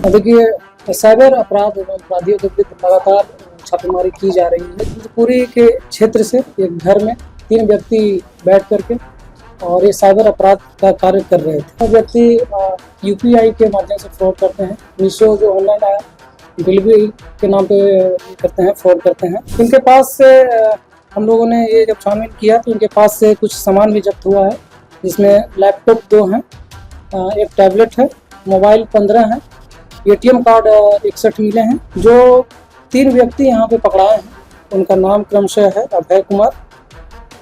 देखिए, साइबर अपराध एवं अपराधियों के विरुद्ध लगातार छापेमारी की जा रही है। पूरी के क्षेत्र से एक घर में 3 व्यक्ति बैठ करके और ये साइबर अपराध का कार्य कर रहे थे। व्यक्ति यूपीआई के माध्यम से फ्रॉड करते हैं। मीशो जो ऑनलाइन डिलीवरी के नाम पे करते हैं, फ्रॉड करते हैं। इनके पास से हम लोगों ने ये जब छानबीन किया तो इनके पास से कुछ सामान भी जब्त हुआ है, जिसमें लैपटॉप 2 हैं, एक टैबलेट है, मोबाइल 15 है, एटीएम कार्ड 61 मिले हैं। जो 3 व्यक्ति यहाँ पे पकड़ाए हैं उनका नाम क्रमशः है अभय कुमार,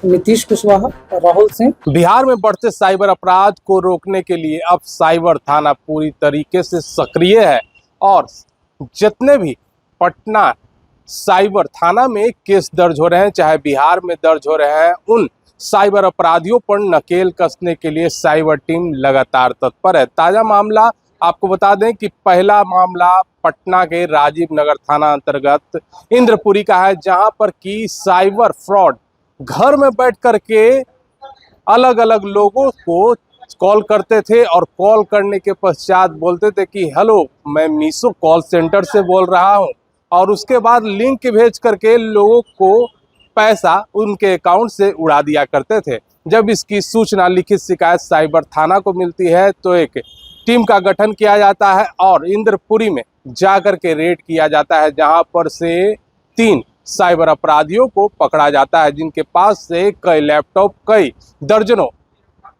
नीतीश कुशवाहा और राहुल सिंह। बिहार में बढ़ते साइबर अपराध को रोकने के लिए अब साइबर थाना पूरी तरीके से सक्रिय है और जितने भी पटना साइबर थाना में केस दर्ज हो रहे हैं, चाहे बिहार में दर्ज हो रहे हैं, उन साइबर अपराधियों पर नकेल कसने के लिए साइबर टीम लगातार तत्पर है। ताजा मामला आपको बता दें कि पहला मामला पटना के राजीव नगर थाना अंतर्गत इंद्रपुरी का है, जहां पर की साइबर फ्रॉड घर में बैठ करके अलग अलग लोगों को कॉल करते थे और कॉल करने के पश्चात बोलते थे कि हेलो, मैं मीशो कॉल सेंटर से बोल रहा हूं, और उसके बाद लिंक भेज करके लोगों को पैसा उनके अकाउंट से उड़ा दिया करते थे। जब इसकी सूचना लिखित शिकायत साइबर थाना को मिलती है तो एक टीम का गठन किया जाता है और इंद्रपुरी में जाकर के रेड किया जाता है, जहां पर से 3 साइबर अपराधियों को पकड़ा जाता है, जिनके पास से कई लैपटॉप, कई दर्जनों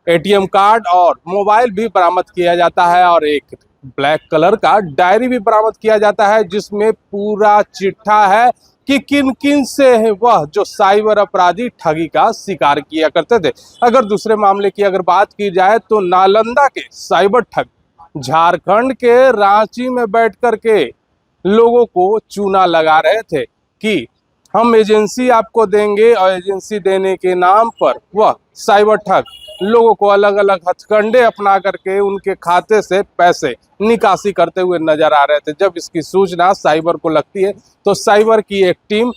एटीएम कार्ड और मोबाइल भी बरामद किया जाता है और एक ब्लैक कलर का डायरी भी बरामद किया जाता है, जिसमें पूरा चिट्ठा है कि किन किन से वह जो साइबर अपराधी ठगी का शिकार किया करते थे। अगर दूसरे मामले की अगर बात की जाए तो नालंदा के साइबर ठग झारखंड के रांची में बैठ करके लोगों को चूना लगा रहे थे कि हम एजेंसी आपको देंगे, और एजेंसी देने के नाम पर वह साइबर ठग लोगों को अलग अलग हथकंडे अपना करके उनके खाते से पैसे निकासी करते हुए नजर आ रहे थे। जब इसकी सूचना साइबर को लगती है तो साइबर की एक टीम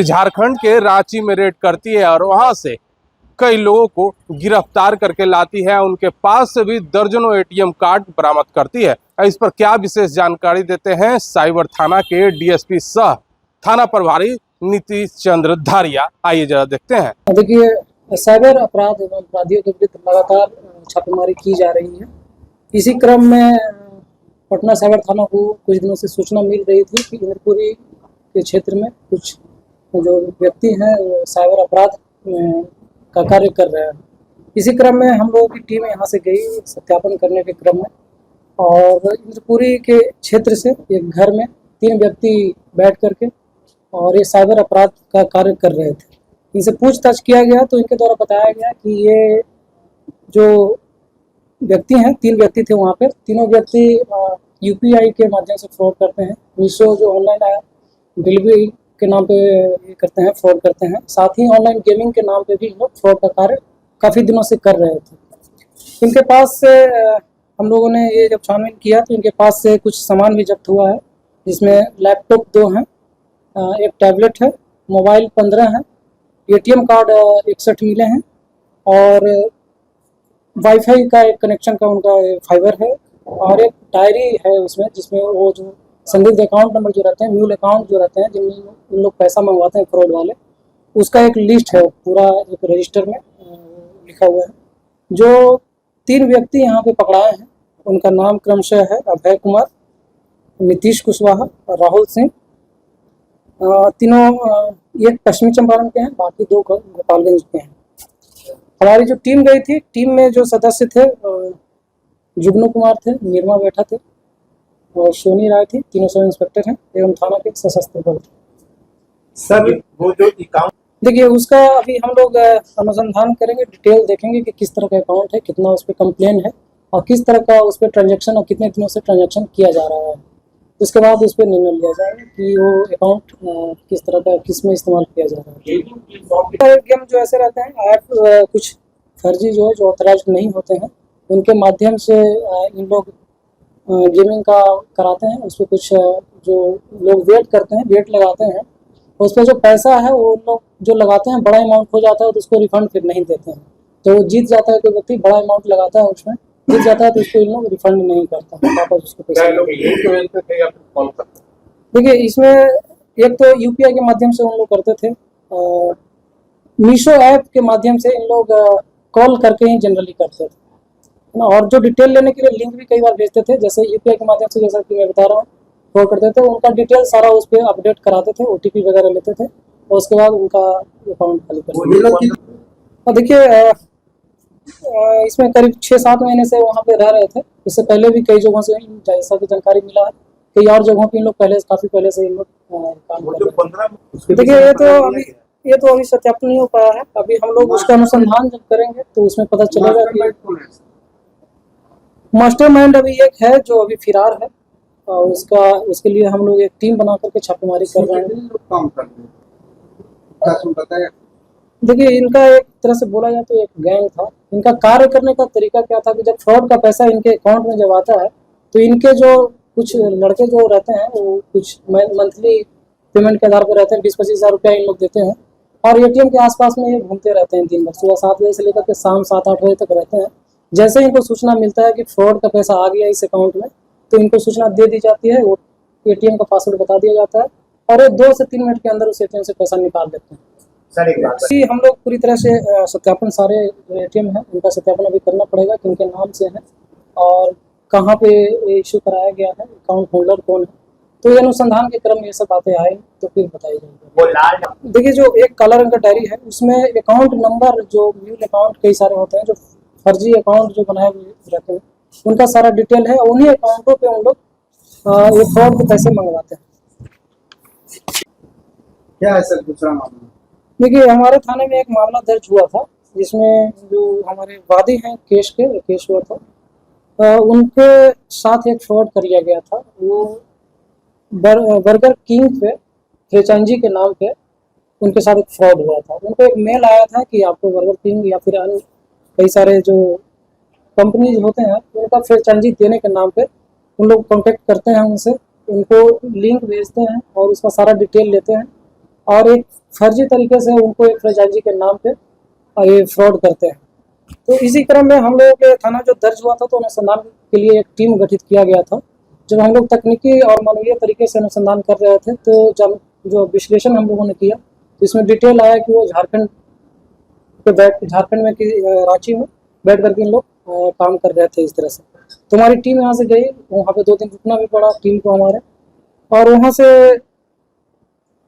झारखंड के रांची में रेड करती है और वहां से कई लोगों को गिरफ्तार करके लाती है। उनके पास से भी दर्जनों एटीएम कार्ड बरामद करती है। इस पर क्या विशेष जानकारी देते हैं साइबर थाना के डीएसपी सह थाना प्रभारी नीतीश चंद्र धारिया। आइए जरा देखते हैं। देखिए, साइबर अपराध एवं अपराधियों के विरुद्ध लगातार छापेमारी की जा रही है। इसी क्रम में पटना साइबर थाना को कुछ दिनों से सूचना मिल रही थी कि इंद्रपुरी के क्षेत्र में कुछ जो व्यक्ति हैं साइबर अपराध का कार्य कर रहे हैं। इसी क्रम में हम लोगों की टीम यहाँ से गई सत्यापन करने के क्रम में, और इंद्रपुरी के क्षेत्र से एक घर में 3 व्यक्ति बैठ करके और ये साइबर अपराध का कार्य कर रहे थे। इनसे पूछताछ किया गया तो इनके द्वारा बताया गया कि ये जो व्यक्ति हैं, 3 व्यक्ति थे वहाँ पर, तीनों व्यक्ति यूपीआई के माध्यम से फ्रॉड करते हैं। मीशो जो ऑनलाइन डिलीवरी के नाम पे ये करते हैं, फ्रॉड करते हैं। साथ ही ऑनलाइन गेमिंग के नाम पे भी लोग फ्रॉड का कार्य काफ़ी दिनों से कर रहे थे। इनके पास से हम लोगों ने ये जब छानबीन किया तो इनके पास से कुछ सामान भी जब्त हुआ है, जिसमें लैपटॉप 2 हैं, एक टैबलेट है, मोबाइल 15 है, एटीएम कार्ड 61 मिले हैं और वाईफाई का एक कनेक्शन का उनका फाइबर है, और एक डायरी है उसमें, जिसमें वो जो संदिग्ध अकाउंट नंबर जो रहते हैं, म्यूल अकाउंट जो रहते हैं, जिनमें उन लोग पैसा मंगवाते हैं फ्रॉड वाले, उसका एक लिस्ट है, पूरा एक रजिस्टर में लिखा हुआ है। जो 3 व्यक्ति यहाँ पे पकड़ाए हैं उनका नाम क्रमशः है अभय कुमार, नीतीश कुशवाहा और राहुल सिंह। तीनों एक पश्चिमी चंपारण के हैं, बाकी 2 गोपालगंज के हैं। हमारी जो टीम गई थी, टीम में जो सदस्य थे जुगनू कुमार थे, निर्मा बैठा थे और सोनी राय थी, तीनों सब इंस्पेक्टर हैं एवं थाना के सशस्त्र बल थे। सर, वो जो अकाउंट, देखिए उसका अभी हम लोग अनुसंधान करेंगे, डिटेल देखेंगे कि किस तरह का अकाउंट है, कितना उस पर कंप्लेन है और किस तरह का उस पर ट्रांजेक्शन और कितने दिनों से ट्रांजेक्शन किया जा रहा है। उसके बाद उस पर निर्णय लिया जाएगा कि वो अकाउंट किस तरह का, किस में इस्तेमाल किया जा रहा है। गेम जो ऐसे रहते हैं, ऐप कुछ फर्जी जो है, जो ऑथराइज नहीं होते हैं, उनके माध्यम से इन लोग गेमिंग का कराते हैं। उस पर कुछ जो लोग वेट करते हैं, वेट लगाते हैं, उस पर जो पैसा है वो लोग जो लगाते हैं, बड़ा अमाउंट हो जाता है तो उसको रिफंड फिर नहीं देते हैं। तो वो जीत जाता है कोई व्यक्ति, बड़ा अमाउंट लगाता है उसमें गिर जाता है तो उसको इन लोग रिफंड नहीं करता है, वापस उसको पैसा क्या नहीं लोग लिंक भेजते थे या फिर कॉल करते थे? देखिए इसमें एक तो यूपीआई के माध्यम से उन लोग करते थे, मीशो ऐप के माध्यम से इन लोग कॉल करके ही जनरली करते थे, है ना। और जो डिटेल लेने के लिए लिंक भी कई बार भेजते थे, जैसे यूपीआई के माध्यम से, जैसा कि मैं बता रहा हूँ, वो करते थे, उनका डिटेल सारा उस पर अपडेट कराते थे, ओटीपी वगैरह लेते थे और उसके बाद उनका अकाउंट खाली करते थे। और देखिए इसमें करीब 6-7 महीने से वहाँ पे रह रहे थे। इससे पहले भी कई जगहों से जैसा कि जानकारी मिला है, कई और जगहों पे इन लोग पहले, काफ़ी पहले से इन लोग काम कर रहे हैं। देखिए ये तो अभी सत्यापन नहीं हो पाया है, अभी हम लोग उसका अनुसंधान जब करेंगे तो उसमें पता चलेगा कि मास्टरमाइंड अभी एक है जो अभी फिरार है, और उसके लिए हम लोग एक टीम बना करके छापेमारी कर रहे हैं। देखिए इनका एक तरह से बोला जाए तो एक गैंग था। इनका कार्य करने का तरीका क्या था कि जब फ्रॉड का पैसा इनके अकाउंट में जब आता है तो इनके जो कुछ लड़के जो रहते हैं वो कुछ मंथली पेमेंट के आधार पर रहते हैं, 20-25 हज़ार रुपया इन लोग देते हैं और एटीएम के आसपास में ये घूमते रहते हैं दिन भर, सुबह 7 बजे से लेकर के शाम 7-8 बजे तक रहते हैं। जैसे ही इनको सूचना मिलता है कि फ्रॉड का पैसा आ गया इस अकाउंट में, तो इनको सूचना दे दी जाती है, वो एटीएम का पासवर्ड बता दिया जाता है और ये 2 से 3 मिनट के अंदर उस एटीएम से पैसा निकाल लेते हैं। जी हम लोग पूरी तरह से सत्यापन, सारे एटीएम हैं उनका सत्यापन अभी करना पड़ेगा कि उनके नाम से है और कहाँ पे इशू कराया गया है, अकाउंट होल्डर कौन है, तो ये अनुसंधान के क्रम में ये सब बातें आए तो फिर बताई जाएगी। देखिए जो एक काला रंग का डायरी है उसमें अकाउंट नंबर, जो म्यूल अकाउंट कई सारे होते हैं जो फर्जी अकाउंट जो बनाए हुए रहते हैं, उनका सारा डिटेल है, उन्हीं अकाउंटों पे उन लोग ये फ्रॉड के पैसे मंगवाते हैं। क्या है सर दूसरा मामला? देखिए हमारे थाने में एक मामला दर्ज हुआ था जिसमें जो हमारे वादी हैं केस हुआ था, उनके साथ एक फ्रॉड कर लिया गया था। वो बर्गर किंग पे फ्रेंचाइजी के नाम पे उनके साथ एक फ्रॉड हुआ था। उनको एक मेल आया था कि आपको बर्गर किंग या फिर अन्य कई सारे जो कंपनीज होते हैं उनका फ्रेंचाइजी देने के नाम पे उन लोग कॉन्टेक्ट करते हैं उनसे, उनको लिंक भेजते हैं और उसका सारा डिटेल लेते हैं और एक फर्जी तरीके से उनको एक फ्रेंचाइजी के नाम पे ये फ्रॉड करते हैं। तो इसी क्रम में हम लोगों के थाना जो दर्ज हुआ था तो अनुसंधान के लिए एक टीम गठित किया गया था। जब हम लोग तकनीकी और मानवीय तरीके से अनुसंधान कर रहे थे तो जब जो विश्लेषण हम लोगों ने किया तो इसमें डिटेल आया कि वो झारखंड में रांची में बैठ करके इन लोग काम कर रहे थे इस तरह से। तो हमारी टीम यहाँ से गई, वहाँ पे 2 दिन रुकना भी पड़ा टीम को हमारे, और वहाँ से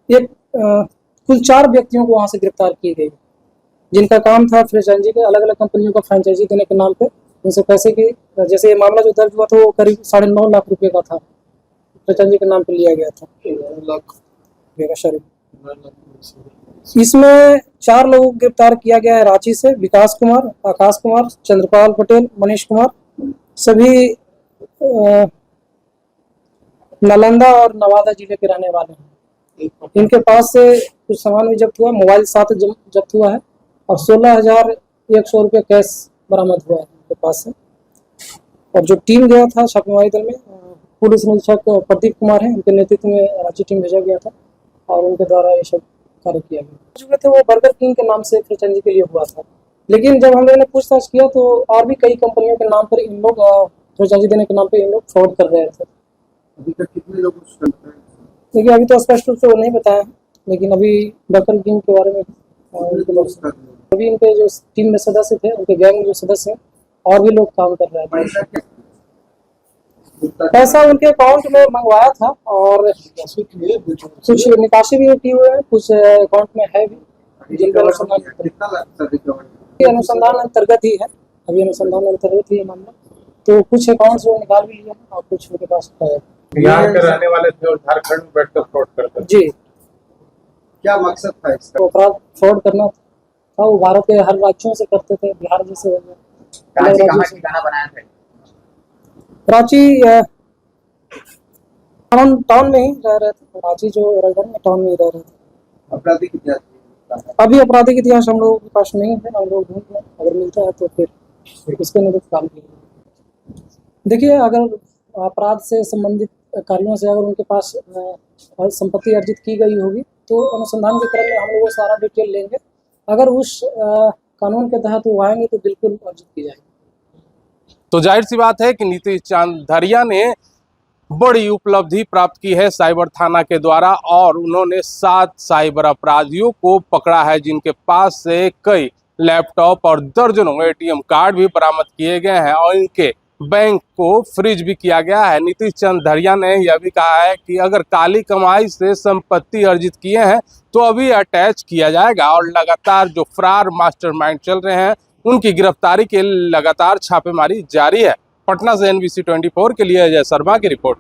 एक कुल 4 व्यक्तियों को वहाँ से गिरफ्तार की गई जिनका काम था फ्रेंचाइजी के, अलग अलग कंपनियों का फ्रेंचाइजी देने के नाम पे उनसे पैसे की, जैसे ये मामला जो दर्ज हुआ था वो करीब 9.5 लाख रुपए का था, फ्रेंचाइजी के नाम पे लिया गया था। इसमें 4 लोगों को गिरफ्तार किया गया है रांची से, विकास कुमार, आकाश कुमार, चंद्रपाल पटेल, मनीष कुमार, सभी नालंदा और नवादा जिले के रहने वाले हैं। इनके पास से कुछ सामान भी जब्त हुआ, मोबाइल 7 जब्त हुआ है और 16,100 रुपये कैश बरामद हुआ है इनके पास से। और जो टीम गया था छापेमारी दल में, पुलिस निरीक्षक प्रदीप कुमार है, उनके नेतृत्व में रांची टीम भेजा गया था और उनके द्वारा ये सब कार्य किया गया। जो थे वो बर्गर किंग के नाम से फ्रेंचाइजी के लिए हुआ था, लेकिन जब हम लोगों ने पूछताछ किया तो और भी कई कंपनियों के नाम पर इन लोग फ्रेंचाइजी देने के नाम पे इन लोग फ्रॉड कर रहे थे। अभी तक कितने लोग देखिए अभी तो स्पष्ट रूप से वो नहीं बताया, लेकिन अभी बर्गर किंग के बारे में अभी इनके जो टीम में सदस्य थे, उनके गैंग में जो सदस्य हैं और भी लोग काम कर रहे हैं। पैसा उनके अकाउंट में मंगवाया था और कुछ निकासी भी की हुई है, कुछ अकाउंट में है भी, जिनका अनुसंधान अंतर्गत ही है, अभी अनुसंधान अंतर्गत ही है मामला। तो कुछ अकाउंट वो निकाल भी लिए और कुछ उनके पास है। यहाँ के रहने वाले थे और झारखंड में बैठकर फ्रॉड करते थे। जी, क्या मकसद था इसका? अपराध फ्रॉड करना था, वो भारत के हर राज्यों से करते थे, बिहार जैसे रांची टाउन में ही रह रहे थे, रांची जो राजधानी में टाउन में ही रह रहे थे। आपराधिक इतिहास अभी आपराधिक इतिहास हम लोगों के पास नहीं है, हम लोग ढूंढ रहे हैं, अगर मिलता है तो फिर इसके अनुरूप काम करेंगे। देखिए अगर अपराध से संबंधित कार्यों से अगर उनके पास संपत्ति अर्जित की गई होगी तो अनुसंधान के क्रम में हम लोग वो सारा डिटेल लेंगे, अगर उस कानून के तहत वो आएंगे तो बिल्कुल अर्जित की जाएगी। तो जाहिर सी बात है कि नीतीश चांदरिया ने बड़ी उपलब्धि प्राप्त की है साइबर थाना के द्वारा, और उन्होंने 7 साइबर अपराधियों को पकड़ा है जिनके पास से कई लैपटॉप और दर्जनों एटीएम कार्ड भी बरामद किए गए हैं और इनके बैंक को फ्रीज भी किया गया है। नीतीश चांदरिया ने यह भी कहा है कि अगर काली कमाई से संपत्ति अर्जित किए हैं तो अभी अटैच किया जाएगा, और लगातार जो फरार मास्टरमाइंड चल रहे हैं उनकी गिरफ्तारी के लगातार छापेमारी जारी है। पटना से NBC 24 के लिए अजय शर्मा की रिपोर्ट।